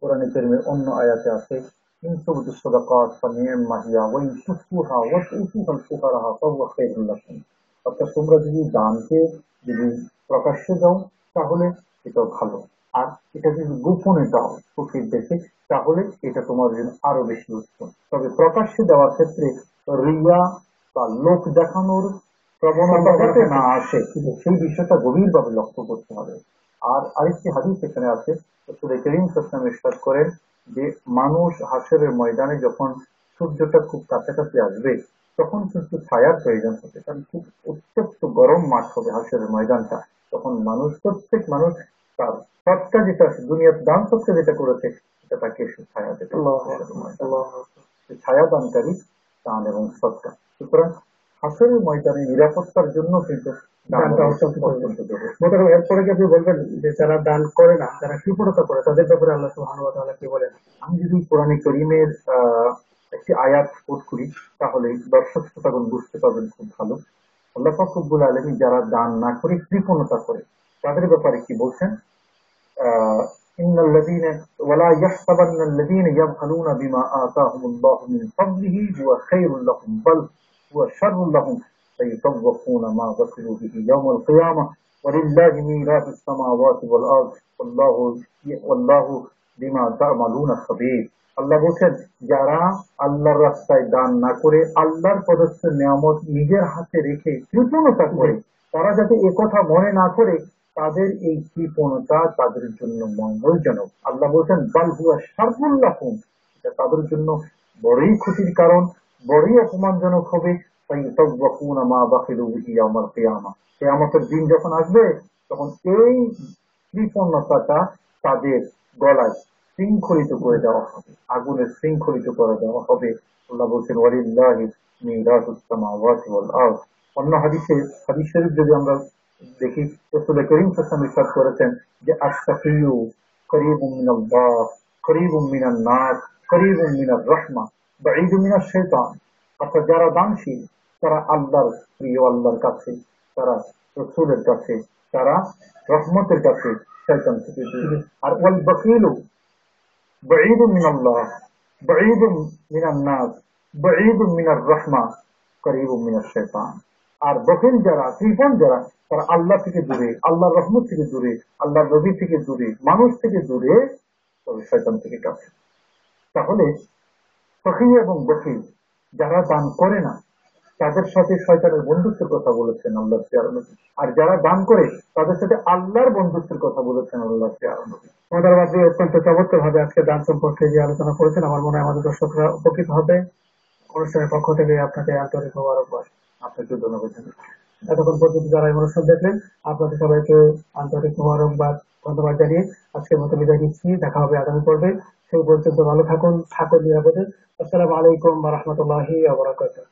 কোরআনে কারীমের অন্য আয়াতে আছে, ইন তুবদু সাদাকাত ফানি'মা হিয়া ওয়া ইন তুখফুহা ওয়া তু'তুহাল ফুকারাহা ফাহুয়া খায়রুল লাকুম। অর্থাৎ তোমরা যদি দানকে যদি প্রকাশ্যে দাও তাহলে এটা ভালো, আর এটা যদি গোপনে দাও চোখের দেখে তাহলে এটা তোমার জন্য আরো বেশি উত্তম। তবে প্রকাশ্যে দেওয়ার ক্ষেত্রে রিয়া বা লোক দেখানোর প্রবণতা যাতে না আসে সেই বিষয়টা গভীরভাবে লক্ষ্য করতে হবে। আর আরেকটি হাদিস এখানে আছে, রাসূল করিম সাল্লাল্লাহু আলাইহি ওয়াসাল্লাম ইরশাদ করেন যে মানুষ হাশরের ময়দানে যখন সূর্যটা খুব কাছাকাছি আসবে তখন কিন্তু ছায়ার প্রয়োজন হবে, কারণ খুব উত্তপ্ত গরম মাঠ হবে হাশরের ময়দানটা। তখন প্রত্যেক মানুষ তার সৎকা যেটা আছে, দুনিয়ার দান সৎকা যেটা করেছে সেটা তাকে এসে ছায়া দেবে। ছায়া দানকারী দান এবং সৎকা। সুতরাং হাশরের ময়দানে নিরাপত্তার জন্য কিন্তু দানটা অত্যন্ত জরুরি। এরপরে কি আপনি বলবেন যে যারা দান করে না, যারা কৃপণতা করে, তাদের ব্যাপারে আল্লাহ সুবহানাহু ওয়া তাআলা কি বলেন? আমি যদি কোরআনে কারীমের একটি আয়াত কোট করি তাহলে দর্শক শ্রোতাগণ বুঝতে পারবেন খুব ভালো। আল্লাহ পাক রব্বুল আলামিন যারা দান না করে কৃপণতা করে তাদের ব্যাপারে কি বলছেন? ইন্নাল্লাযীনা ওয়ালা ইয়াহসাবান্নাল্লাযীনা ইয়াবখালুনা বিমা আতাহুমুল্লাহু মিন ফাদলিহি হুয়া খায়রুল লাহুম বাল হুয়া শাররুল লাহুম সায়াতাওয়াফুনা মা বাখিলু বিহি ইয়াওমাল কিয়ামাহ ওয়ালিল্লাহি মিরাসুস সামাওয়াতি ওয়াল আরদ ওয়াল্লাহু বিমা তা'মালুনা খাবীর। আল্লাহ বলছেন যারা আল্লাহর রাস্তায় দান না করে আল্লাহর প্রদত্ত নিয়ামত নিজের হাতে রেখে কৃপণতা করে, তারা যাতে একথা মনে না করে তাদের এই কৃপণতা তাদের জন্য মঙ্গলজনক। আল্লাহ বলছেন বাল হুয়া শাররুল লাহুম, এটা তাদের জন্য বড়ই ক্ষতির কারণ, বড়ই অপমানজনক হবে। ফায়াতাওয়াফুনা মা বাখিলু বিহি ইয়াওমাল কিয়ামাহ, কিয়ামতের দিন যখন আসবে তখন এই কৃপণতাটা তাদের গলায় শৃঙ্খলিত করে দেওয়া হবে, আগুনে শৃঙ্খলিত করে দেওয়া হবে। আল্লাহ বলছেন ওয়ালিল্লাহি মিরাসুস সামাওয়াতি ওয়াল আরদ। অন্য হাদিস শরীফ যদি আমরা দেখি, রাসূল করিম সাল্লাল্লাহু আলাইহি ওয়াসাল্লাম ইরশাদ করেছেন যে আশ-শাকিয়্যু করিবুম মিনাল্লাহ করিবুম মিনান নাস করিবুম মিনার রাহমা বাঈদুম মিনাশ শাইতান। অর্থাৎ যারা দানশীল তারা আল্লাহর প্রিয়, আল্লাহর কাছে, তারা রাসূলের কাছে, তারা রহমতের কাছে, শয়তান থেকে দূরে। আর ওয়াল বাকিলু বাঈদুম মিনাল্লাহ বাঈদুম মিনান নাস বাঈদুম মিনার রাহমা করিবুম মিনাশ শাইতান। আর বখিল যারা, কৃপণ যারা, তারা আল্লাহ থেকে দূরে, আল্লাহর রহমত থেকে দূরে, আল্লাহর নবী থেকে দূরে, মানুষ থেকে দূরে, তবে শয়তান থেকে কাছে। তাহলে সখী এবং বখিল যারা দান করে না তাদের সাথে শয়তানের বন্ধুত্বের কথা বলেছেন আল্লাহর প্রিয় নবী, আর যারা দান করে তাদের সাথে আল্লাহর বন্ধুত্বের কথা বলেছেন আল্লাহর প্রিয় নবী। আমাদের মাঝে অত্যন্ত চমৎকার ভাবে আজকে দান সম্পর্কে যে আলোচনা করেছেন, আমার মনে হয় আমাদের দর্শকরা উপকৃত হবে। অনুষ্ঠানের পক্ষ থেকে আপনাকে আন্তরিক মোবারকবাদ। আপনাকে ধন্যবাদ। এতক্ষণ পর্যন্ত যারা এই অনুষ্ঠান দেখলেন আপনাদের সবাইকে আন্তরিক মোবারকবাদ, ধন্যবাদ জানিয়ে আজকের মতো বিদায় নিচ্ছি। দেখা হবে আগামী পর্বে। সেই পর্যন্ত ভালো থাকুন, নিরাপদে। আসসালামু আলাইকুম ওয়া রাহমাতুল্লাহি ওয়া বারাকাতুহু।